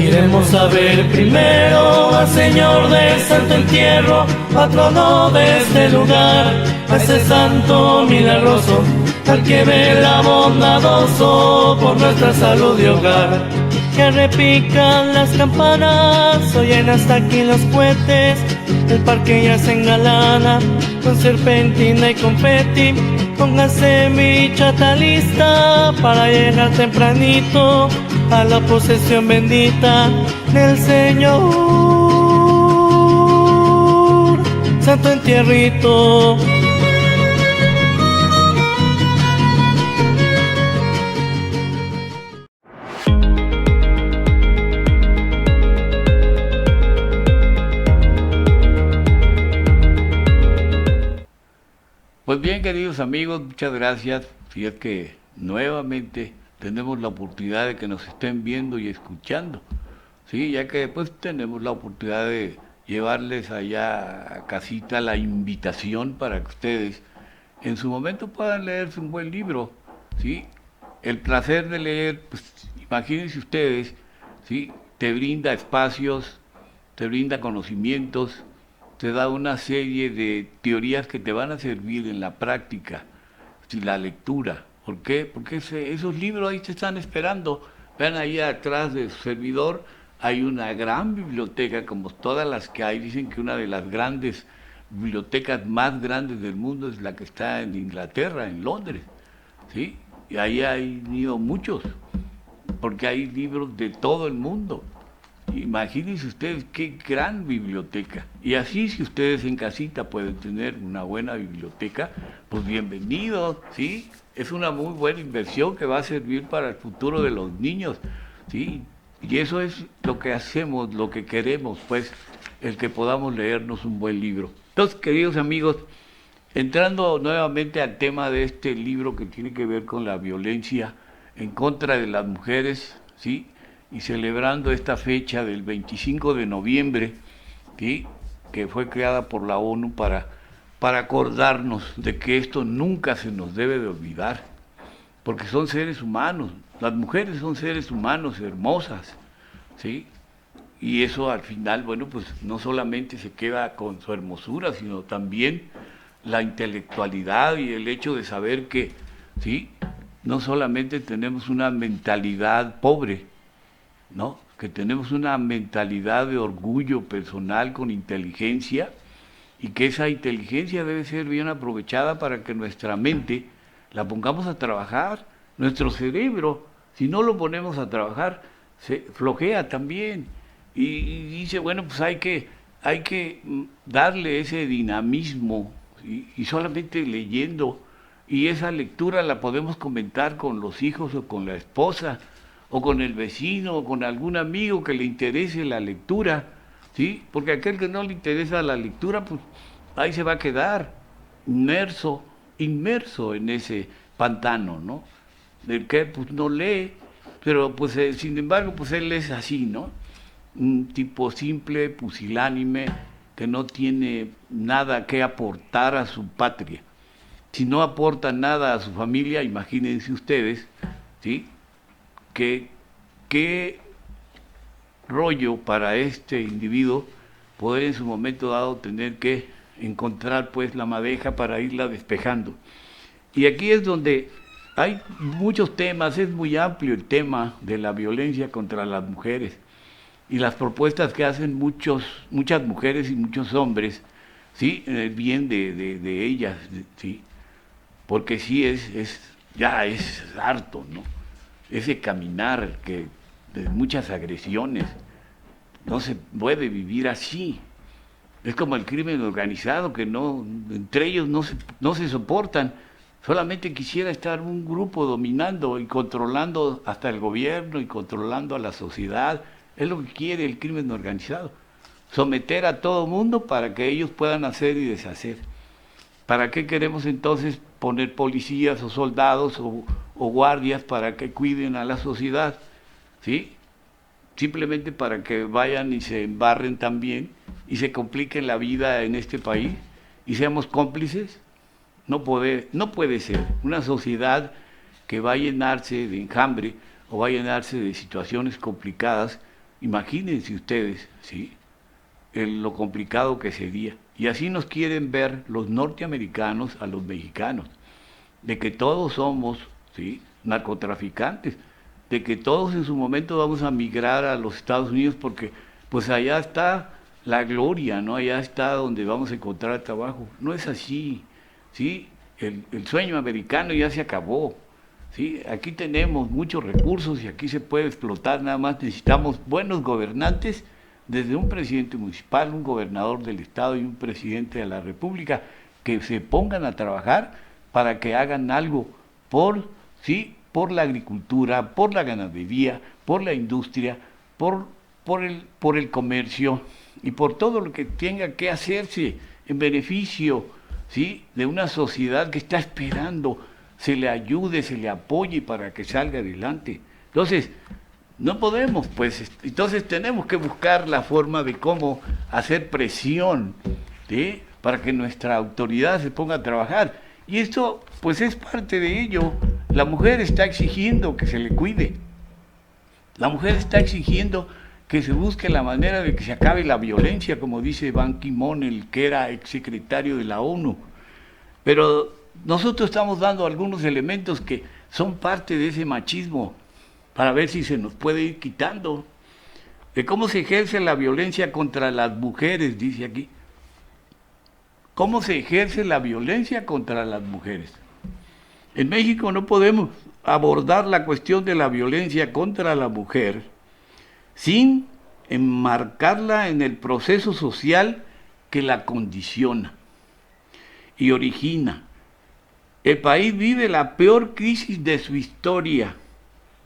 Iremos a ver primero al Señor del Santo Entierro, patrono de este lugar, a ese santo milagroso, al que vela bondadoso por nuestra salud y hogar. Que repican las campanas, oyen hasta aquí los cohetes, el parque ya se engalana con serpentina y confeti. Póngase mi chata lista para llegar tempranito a la posesión bendita del Señor Santo Entierrito.
Pues bien, queridos amigos, muchas gracias. Si es que nuevamente tenemos la oportunidad de que nos estén viendo y escuchando, sí, ya que pues tenemos la oportunidad de llevarles allá a casita la invitación para que ustedes en su momento puedan leerse un buen libro, ¿sí? El placer de leer, pues imagínense ustedes, ¿sí? Te brinda espacios, te brinda conocimientos, te da una serie de teorías que te van a servir en la práctica, ¿sí? La lectura. ¿Por qué? Porque esos libros ahí te están esperando. Vean ahí atrás de su servidor, hay una gran biblioteca, como todas las que hay. Dicen que una de las grandes bibliotecas más grandes del mundo es la que está en Inglaterra, en Londres, ¿sí? Y ahí hay ido muchos, porque hay libros de todo el mundo. Imagínense ustedes qué gran biblioteca. Y así, si ustedes en casita pueden tener una buena biblioteca, pues bienvenidos, ¿sí? Es una muy buena inversión que va a servir para el futuro de los niños, ¿sí? Y eso es lo que hacemos, lo que queremos, pues, el que podamos leernos un buen libro. Entonces, queridos amigos, entrando nuevamente al tema de este libro que tiene que ver con la violencia en contra de las mujeres, ¿sí? Y celebrando esta fecha del 25 de noviembre, ¿sí? Que fue creada por la ONU para acordarnos de que esto nunca se nos debe de olvidar, porque son seres humanos, las mujeres son seres humanos hermosas, ¿sí? Y eso al final, bueno, pues no solamente se queda con su hermosura, sino también la intelectualidad y el hecho de saber que, ¿sí? No solamente tenemos una mentalidad pobre, ¿no? Que tenemos una mentalidad de orgullo personal con inteligencia, y que esa inteligencia debe ser bien aprovechada para que nuestra mente la pongamos a trabajar. Nuestro cerebro, si no lo ponemos a trabajar, se flojea también. Y dice, bueno, pues hay que darle ese dinamismo, y solamente leyendo, y esa lectura la podemos comentar con los hijos o con la esposa, o con el vecino, o con algún amigo que le interese la lectura, ¿sí? Porque aquel que no le interesa la lectura, pues ahí se va a quedar inmerso en ese pantano, ¿no? Del que pues no lee, pero pues sin embargo, pues él es así, ¿no? Un tipo simple, pusilánime, que no tiene nada que aportar a su patria. Si no aporta nada a su familia, imagínense ustedes, ¿sí? ¿Qué rollo para este individuo poder en su momento dado tener que encontrar pues la madeja para irla despejando? Y aquí es donde hay muchos temas, es muy amplio el tema de la violencia contra las mujeres y las propuestas que hacen muchas mujeres y muchos hombres, ¿sí? En el bien de ellas, ¿sí? Porque sí ya es harto, ¿no? Ese caminar de muchas agresiones, no se puede vivir así. Es como el crimen organizado, que entre ellos no se soportan. Solamente quisiera estar un grupo dominando y controlando hasta el gobierno y controlando a la sociedad. Es lo que quiere el crimen organizado. Someter a todo mundo para que ellos puedan hacer y deshacer. ¿Para qué queremos entonces poner policías o soldados o guardias para que cuiden a la sociedad? ¿Sí? Simplemente para que vayan y se embarren también y se compliquen la vida en este país y seamos cómplices. No puede ser. Una sociedad que va a llenarse de enjambre o va a llenarse de situaciones complicadas, imagínense ustedes, ¿sí? Lo complicado que sería. Y así nos quieren ver los norteamericanos a los mexicanos, de que todos somos, ¿sí? Narcotraficantes, de que todos en su momento vamos a migrar a los Estados Unidos porque pues allá está la gloria, ¿no? Allá está donde vamos a encontrar trabajo. No es así, ¿sí? El sueño americano ya se acabó, ¿sí? Aquí tenemos muchos recursos y aquí se puede explotar, nada más necesitamos buenos gobernantes, desde un presidente municipal, un gobernador del estado y un presidente de la república, que se pongan a trabajar para que hagan algo por la agricultura, por la ganadería, por la industria, por el comercio y por todo lo que tenga que hacerse en beneficio ¿sí?, de una sociedad que está esperando se le ayude, se le apoye para que salga adelante. Entonces, no podemos, pues, entonces tenemos que buscar la forma de cómo hacer presión, ¿sí?, para que nuestra autoridad se ponga a trabajar. Y esto, pues, es parte de ello. La mujer está exigiendo que se le cuide. La mujer está exigiendo que se busque la manera de que se acabe la violencia, como dice Ban Ki-moon, el que era exsecretario de la ONU. Pero nosotros estamos dando algunos elementos que son parte de ese machismo, para ver si se nos puede ir quitando. De cómo se ejerce la violencia contra las mujeres, dice aquí. ¿Cómo se ejerce la violencia contra las mujeres? En México no podemos abordar la cuestión de la violencia contra la mujer sin enmarcarla en el proceso social que la condiciona y origina. El país vive la peor crisis de su historia.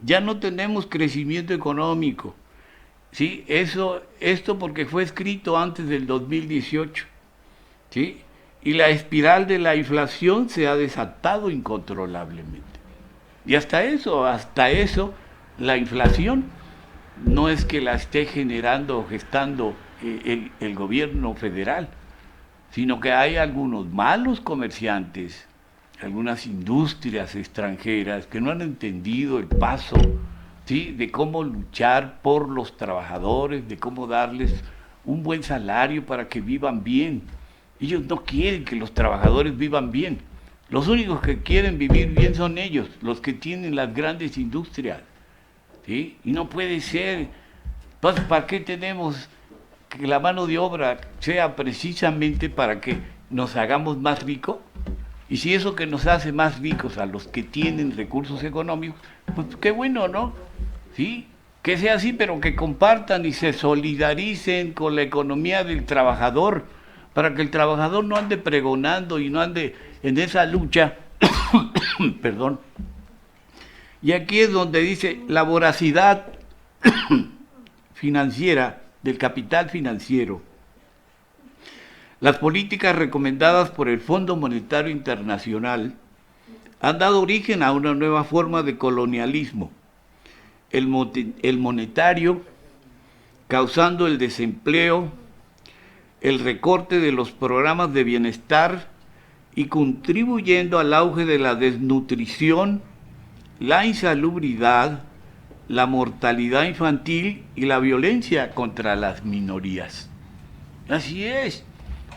Ya no tenemos crecimiento económico. ¿Sí? Esto porque fue escrito antes del 2018. ¿Sí? Y la espiral de la inflación se ha desatado incontrolablemente. Y hasta eso, la inflación no es que la esté generando o gestando el gobierno federal, sino que hay algunos malos comerciantes, algunas industrias extranjeras que no han entendido el paso, ¿sí?, de cómo luchar por los trabajadores, de cómo darles un buen salario para que vivan bien. Ellos no quieren que los trabajadores vivan bien. Los únicos que quieren vivir bien son ellos, los que tienen las grandes industrias, ¿sí? Y no puede ser. Entonces, ¿para qué tenemos que la mano de obra sea precisamente para que nos hagamos más ricos? Y si eso que nos hace más ricos a los que tienen recursos económicos, pues qué bueno, ¿no? ¿Sí? Que sea así, pero que compartan y se solidaricen con la economía del trabajador, para que el trabajador no ande pregonando y no ande en esa lucha. Perdón. Y aquí es donde dice la voracidad financiera, del capital financiero. Las políticas recomendadas por el Fondo Monetario Internacional han dado origen a una nueva forma de colonialismo, el monetario, causando el desempleo, el recorte de los programas de bienestar y contribuyendo al auge de la desnutrición, la insalubridad, la mortalidad infantil y la violencia contra las minorías. Así es,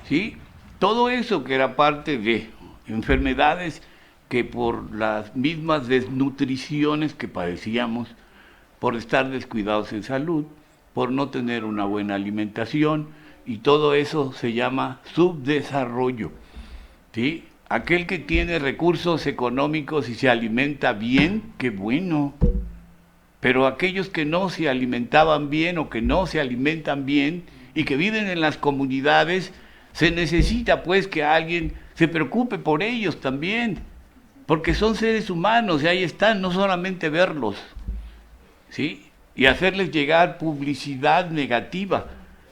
¿sí? Todo eso que era parte de enfermedades que por las mismas desnutriciones que padecíamos, por estar descuidados en salud, por no tener una buena alimentación, y todo eso se llama subdesarrollo, ¿sí? Aquel que tiene recursos económicos y se alimenta bien, qué bueno. Pero aquellos que no se alimentaban bien o que no se alimentan bien y que viven en las comunidades, se necesita pues que alguien se preocupe por ellos también, porque son seres humanos y ahí están, no solamente verlos, ¿sí? Y hacerles llegar publicidad negativa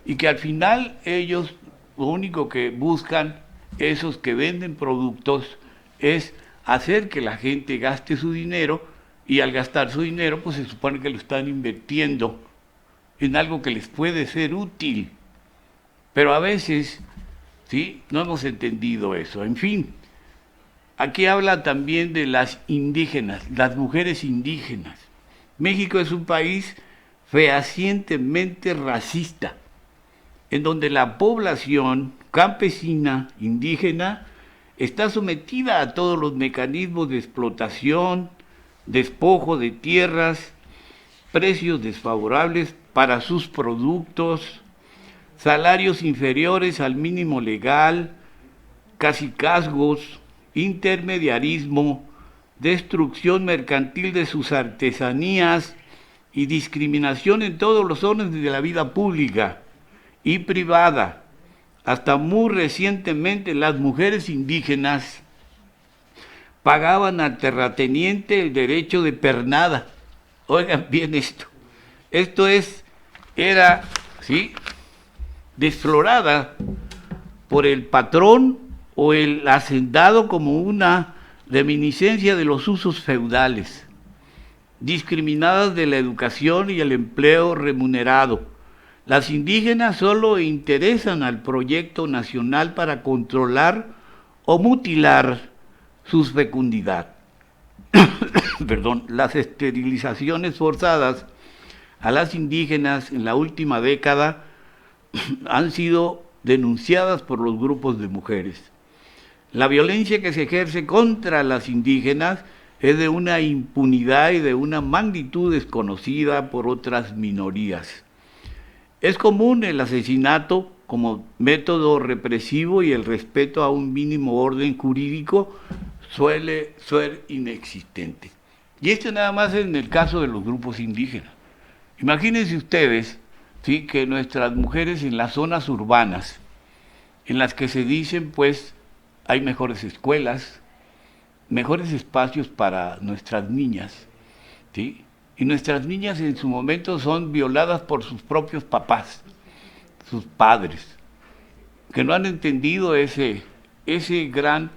y que al final ellos lo único que buscan, esos que venden productos, es hacer que la gente gaste su dinero, y al gastar su dinero pues se supone que lo están invirtiendo en algo que les puede ser útil, pero a veces, ¿sí?, no hemos entendido eso. En fin, aquí habla también de las indígenas, las mujeres indígenas. México es un país fehacientemente racista, en donde la población campesina, indígena, está sometida a todos los mecanismos de explotación, despojo de tierras, precios desfavorables para sus productos, salarios inferiores al mínimo legal, cacicazgos, intermediarismo, destrucción mercantil de sus artesanías y discriminación en todos los órdenes de la vida pública y privada. Hasta muy recientemente las mujeres indígenas pagaban al terrateniente el derecho de pernada. Oigan bien esto. Esto era, ¿sí?, desflorada por el patrón o el hacendado como una reminiscencia de los usos feudales, discriminadas de la educación y el empleo remunerado. Las indígenas solo interesan al proyecto nacional para controlar o mutilar su fecundidad. Perdón, las esterilizaciones forzadas a las indígenas en la última década han sido denunciadas por los grupos de mujeres. La violencia que se ejerce contra las indígenas es de una impunidad y de una magnitud desconocida por otras minorías. Es común el asesinato como método represivo y el respeto a un mínimo orden jurídico suele ser inexistente. Y esto nada más en el caso de los grupos indígenas. Imagínense ustedes, ¿sí?, que nuestras mujeres en las zonas urbanas, en las que se dicen pues hay mejores escuelas, mejores espacios para nuestras niñas, ¿sí?, y nuestras niñas en su momento son violadas por sus propios papás, sus padres, que no han entendido ese gran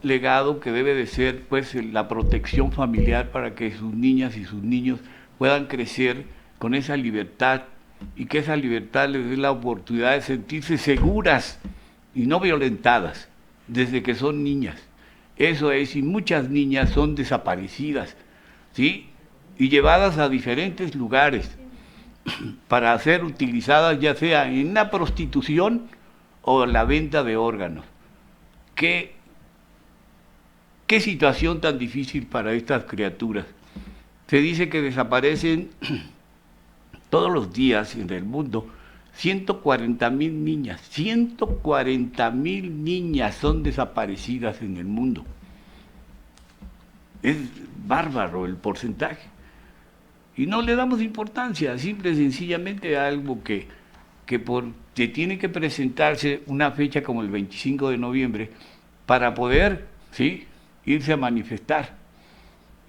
legado que debe de ser pues la protección familiar para que sus niñas y sus niños puedan crecer con esa libertad y que esa libertad les dé la oportunidad de sentirse seguras y no violentadas desde que son niñas. Eso es, y muchas niñas son desaparecidas, ¿sí?, y llevadas a diferentes lugares para ser utilizadas ya sea en la prostitución o la venta de órganos. ¿Qué situación tan difícil para estas criaturas? Se dice que desaparecen todos los días en el mundo 140,000 niñas. 140,000 niñas son desaparecidas en el mundo. Es bárbaro el porcentaje. Y no le damos importancia, simple y sencillamente a algo que tiene que presentarse una fecha como el 25 de noviembre para poder, ¿sí?, irse a manifestar.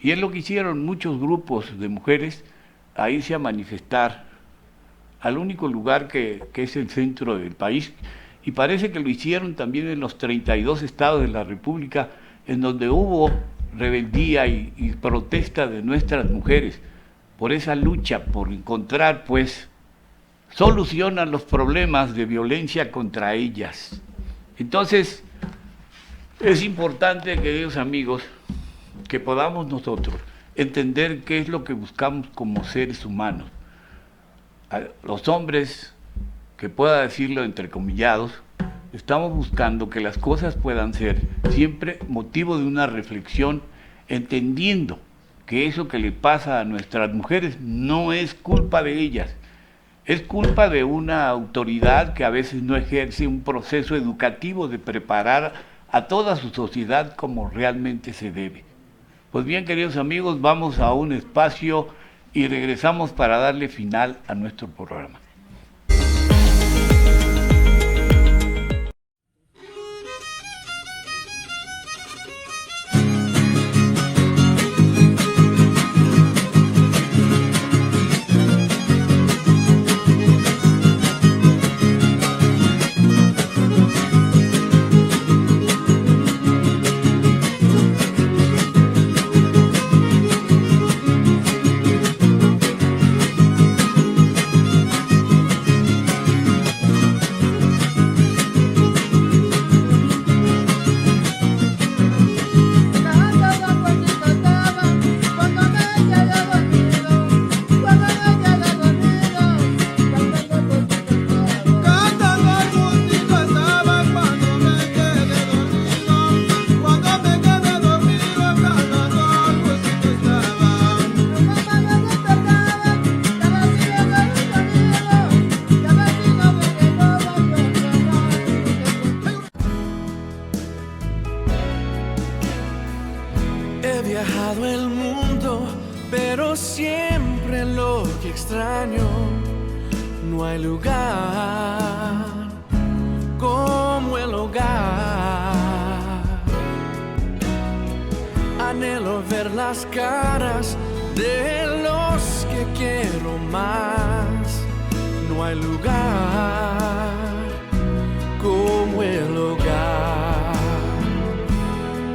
Y es lo que hicieron muchos grupos de mujeres, a irse a manifestar al único lugar que es el centro del país. Y parece que lo hicieron también en los 32 estados de la República, en donde hubo rebeldía y protesta de nuestras mujeres por esa lucha, por encontrar, pues, solución a los problemas de violencia contra ellas. Entonces, es importante, queridos amigos, que podamos nosotros entender qué es lo que buscamos como seres humanos. A los hombres, que pueda decirlo entrecomillados, estamos buscando que las cosas puedan ser siempre motivo de una reflexión, entendiendo que eso que le pasa a nuestras mujeres no es culpa de ellas, es culpa de una autoridad que a veces no ejerce un proceso educativo de preparar a toda su sociedad como realmente se debe. Pues bien, queridos amigos, vamos a un espacio y regresamos para darle final a nuestro programa.
viajado el mundo, pero siempre lo que extraño, no hay lugar como el hogar. Anhelo ver las caras de los que quiero más, no hay lugar como el hogar.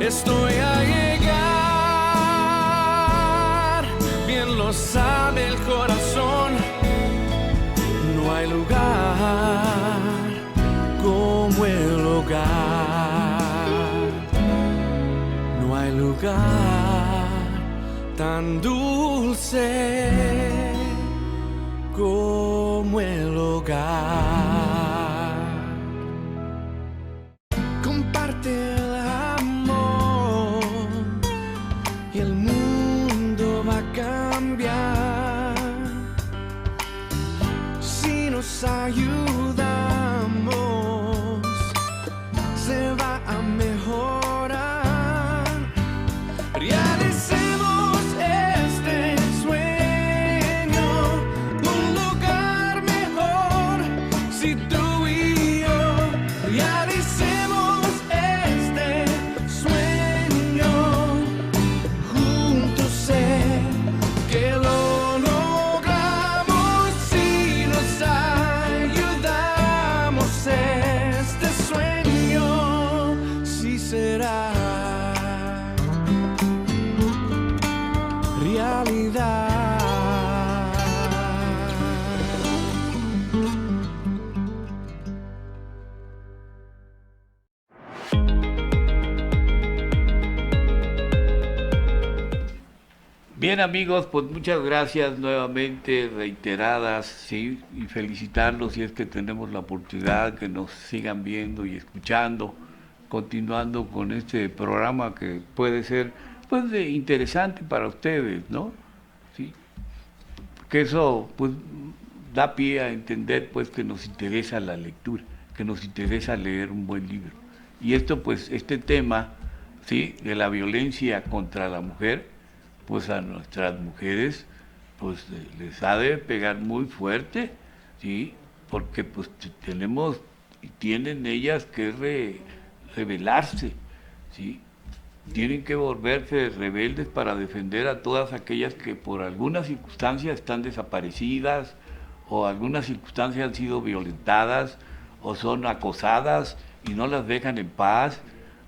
estoy a llegar, bien lo sabe el corazón. No hay lugar como el hogar, no hay lugar tan dulce como el hogar. Comparte el amor y el mundo va a cambiar si nos ayudamos, se va a mejorar. Realicemos este sueño, un lugar mejor. Si tú y yo realicemos este sueño, juntos sé que lo logramos si nos ayudamos. Este sueño sí será realidad.
Bien amigos, pues muchas gracias nuevamente, reiteradas, sí, y felicitarlos si es que tenemos la oportunidad que nos sigan viendo y escuchando, continuando con este programa que puede ser pues interesante para ustedes, ¿no? Sí, que eso pues da pie a entender pues que nos interesa la lectura, que nos interesa leer un buen libro. Y esto pues, este tema, sí, de la violencia contra la mujer, pues a nuestras mujeres pues les ha de pegar muy fuerte, ¿sí? Porque pues tenemos y tienen ellas que rebelarse, ¿sí? Tienen que volverse rebeldes para defender a todas aquellas que por alguna circunstancia están desaparecidas o algunas circunstancias han sido violentadas o son acosadas y no las dejan en paz.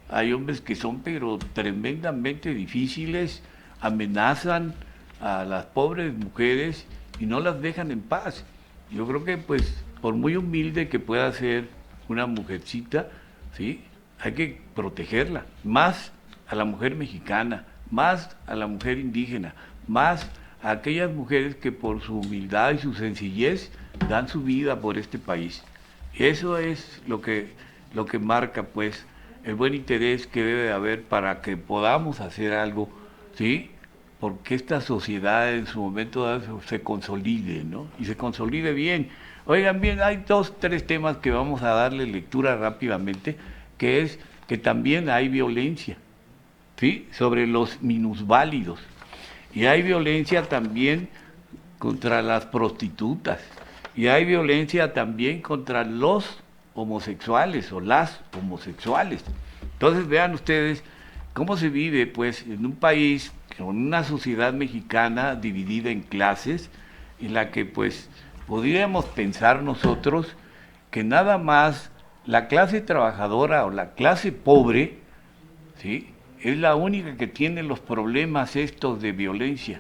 Hay hombres que son pero tremendamente difíciles, amenazan a las pobres mujeres y no las dejan en paz. Yo creo que pues por muy humilde que pueda ser una mujercita, ¿sí? Hay que protegerla, más a la mujer mexicana, más a la mujer indígena, más a aquellas mujeres que por su humildad y su sencillez dan su vida por este país. Eso es lo que marca pues el buen interés que debe de haber para que podamos hacer algo, ¿sí? Porque esta sociedad en su momento dado se consolide, ¿no? Y se consolide bien. Oigan bien, hay 2, 3 temas que vamos a darle lectura rápidamente, que es que también hay violencia, ¿sí? Sobre los minusválidos. Y hay violencia también contra las prostitutas. Y hay violencia también contra los homosexuales o las homosexuales. Entonces vean ustedes cómo se vive pues en un país, con una sociedad mexicana dividida en clases, en la que pues podríamos pensar nosotros que nada más la clase trabajadora o la clase pobre, ¿sí?, es la única que tiene los problemas estos de violencia,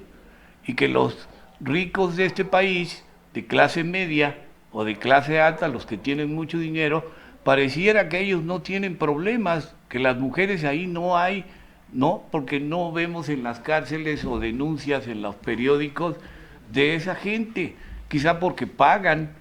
y que los ricos de este país, de clase media o de clase alta, los que tienen mucho dinero, pareciera que ellos no tienen problemas, que las mujeres ahí no hay, ¿no? Porque no vemos en las cárceles o denuncias en los periódicos de esa gente, quizá porque pagan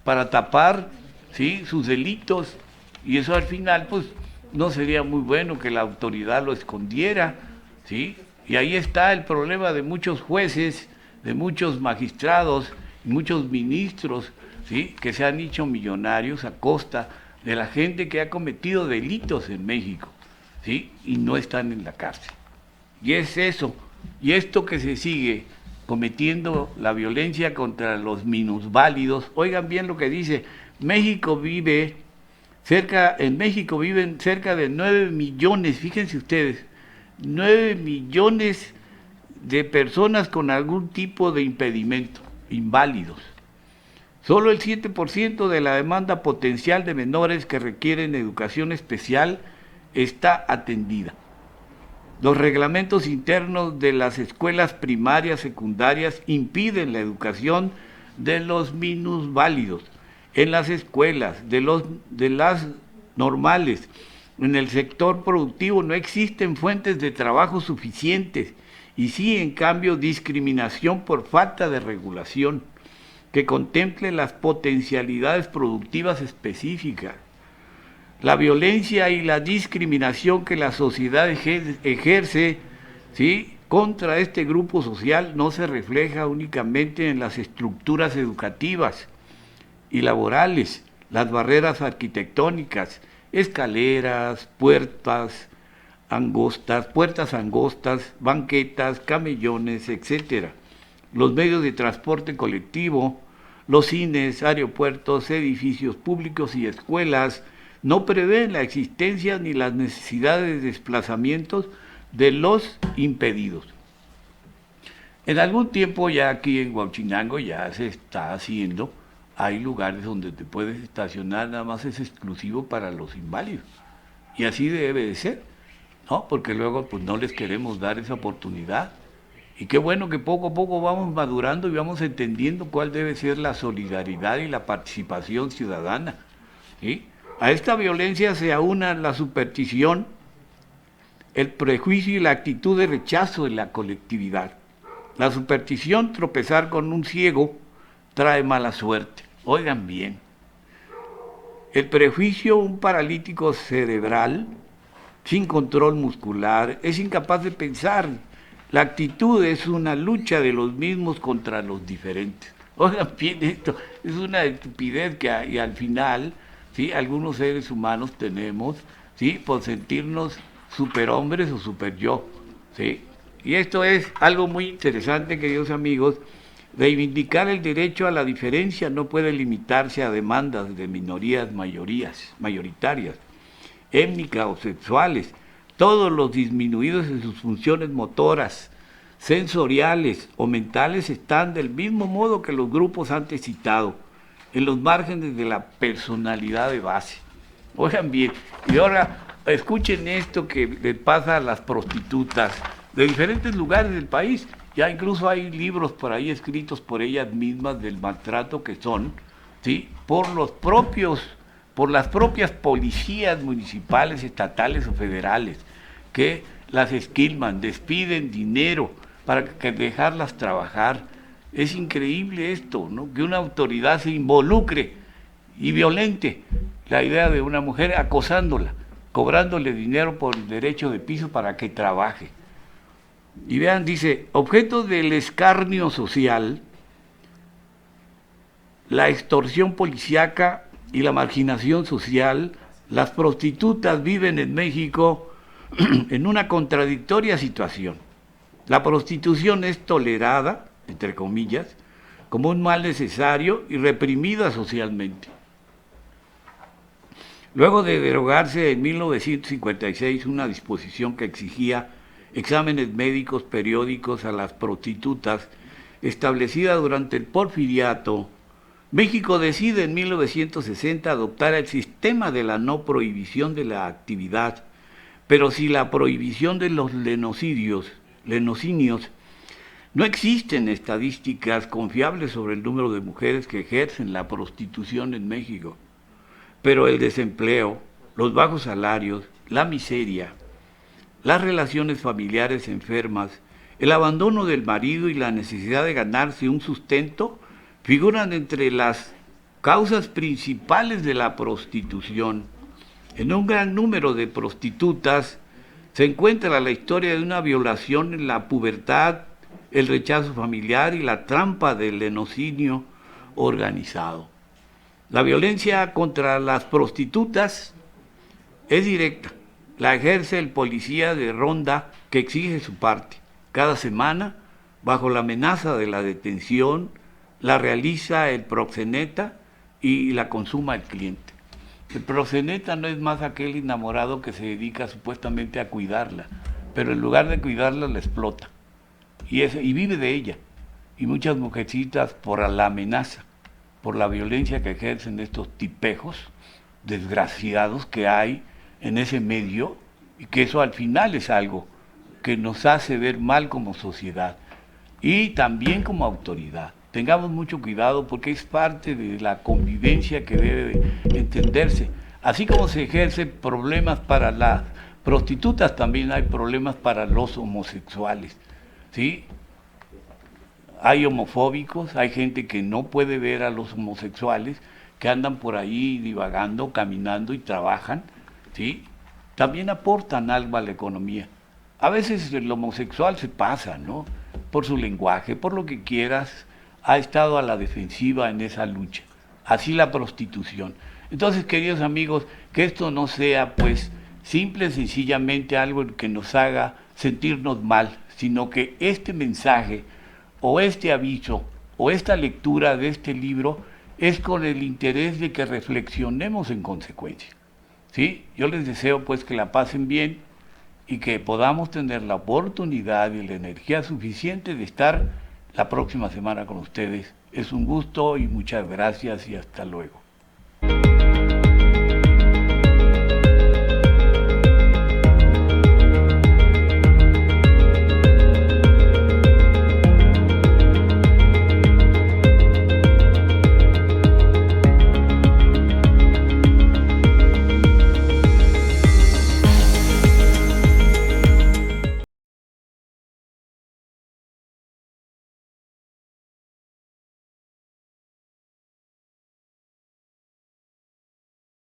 para tapar, ¿sí?, sus delitos, y eso al final pues no sería muy bueno que la autoridad lo escondiera, ¿sí? Y ahí está el problema de muchos jueces, de muchos magistrados, muchos ministros, ¿sí?, que se han hecho millonarios a costa de la gente que ha cometido delitos en México, ¿sí?, y no están en la cárcel. Y es eso, y esto que se sigue cometiendo la violencia contra los minusválidos. Oigan bien lo que dice, en México viven cerca de 9 millones, fíjense ustedes, 9 millones de personas con algún tipo de impedimento, inválidos. Solo el 7% de la demanda potencial de menores que requieren educación especial está atendida. Los reglamentos internos de las escuelas primarias, secundarias, impiden la educación de los minusválidos. En las escuelas, de las normales, en el sector productivo no existen fuentes de trabajo suficientes y sí, en cambio, discriminación por falta de regulación que contemple las potencialidades productivas específicas. La violencia y la discriminación que la sociedad ejerce, ¿sí?, contra este grupo social no se refleja únicamente en las estructuras educativas y laborales, las barreras arquitectónicas, escaleras, puertas angostas, banquetas, camellones, etc. Los medios de transporte colectivo, los cines, aeropuertos, edificios públicos y escuelas no prevén la existencia ni las necesidades de desplazamientos de los impedidos. En algún tiempo ya aquí en Huachinango ya se está haciendo, hay lugares donde te puedes estacionar, nada más es exclusivo para los inválidos. Y así debe de ser, ¿no? Porque luego pues no les queremos dar esa oportunidad. Y qué bueno que poco a poco vamos madurando y vamos entendiendo cuál debe ser la solidaridad y la participación ciudadana, ¿sí? A esta violencia se aunan la superstición, el prejuicio y la actitud de rechazo de la colectividad. La superstición, tropezar con un ciego, trae mala suerte. Oigan bien. El prejuicio, un paralítico cerebral, sin control muscular, es incapaz de pensar. La actitud es una lucha de los mismos contra los diferentes. Oigan bien esto, es una estupidez que y al final, ¿sí?, algunos seres humanos tenemos, ¿sí?, por sentirnos superhombres o super yo, ¿sí? Y esto es algo muy interesante, queridos amigos. Reivindicar el derecho a la diferencia no puede limitarse a demandas de minorías mayoritarias, étnicas o sexuales. Todos los disminuidos en sus funciones motoras, sensoriales o mentales están del mismo modo que los grupos antes citados, en los márgenes de la personalidad de base. Oigan bien, y ahora escuchen esto que le pasa a las prostitutas de diferentes lugares del país. Ya incluso hay libros por ahí escritos por ellas mismas del maltrato que son, ¿sí?, por las propias policías municipales, estatales o federales, que las esquilman, despiden dinero para dejarlas trabajar. Es increíble esto, ¿no?, que una autoridad se involucre y violente la idea de una mujer acosándola, cobrándole dinero por el derecho de piso para que trabaje. Y vean, dice, objeto del escarnio social, la extorsión policíaca y la marginación social, las prostitutas viven en México en una contradictoria situación. La prostitución es tolerada, entre comillas, como un mal necesario y reprimida socialmente. Luego de derogarse en 1956 una disposición que exigía exámenes médicos periódicos a las prostitutas, establecida durante el Porfiriato, México decide en 1960 adoptar el sistema de la no prohibición de la actividad, pero si la prohibición de los lenocinios, no existen estadísticas confiables sobre el número de mujeres que ejercen la prostitución en México, pero el desempleo, los bajos salarios, la miseria, las relaciones familiares enfermas, el abandono del marido y la necesidad de ganarse un sustento figuran entre las causas principales de la prostitución. En un gran número de prostitutas se encuentra la historia de una violación en la pubertad, el rechazo familiar y la trampa del lenocinio organizado. La violencia contra las prostitutas es directa. La ejerce el policía de ronda que exige su parte. Cada semana, bajo la amenaza de la detención, la realiza el proxeneta y la consuma el cliente. El proxeneta no es más aquel enamorado que se dedica supuestamente a cuidarla, pero en lugar de cuidarla la explota y vive de ella. Y muchas mujercitas, por la amenaza, por la violencia que ejercen estos tipejos desgraciados que hay en ese medio, y que eso al final es algo que nos hace ver mal como sociedad y también como autoridad. Tengamos mucho cuidado porque es parte de la convivencia que debe de entenderse. Así como se ejercen problemas para las prostitutas, también hay problemas para los homosexuales, ¿sí? Hay homofóbicos, hay gente que no puede ver a los homosexuales, que andan por ahí divagando, caminando y trabajan, ¿sí? También aportan algo a la economía. A veces el homosexual se pasa, ¿no? Por su lenguaje, por lo que quieras, ha estado a la defensiva en esa lucha. Así la prostitución. Entonces, queridos amigos, que esto no sea, pues, simple y sencillamente algo que nos haga sentirnos mal, sino que este mensaje, o este aviso, o esta lectura de este libro, es con el interés de que reflexionemos en consecuencia. ¿Sí? Yo les deseo, pues, que la pasen bien y que podamos tener la oportunidad y la energía suficiente de estar la próxima semana con ustedes. Es un gusto y muchas gracias y hasta luego.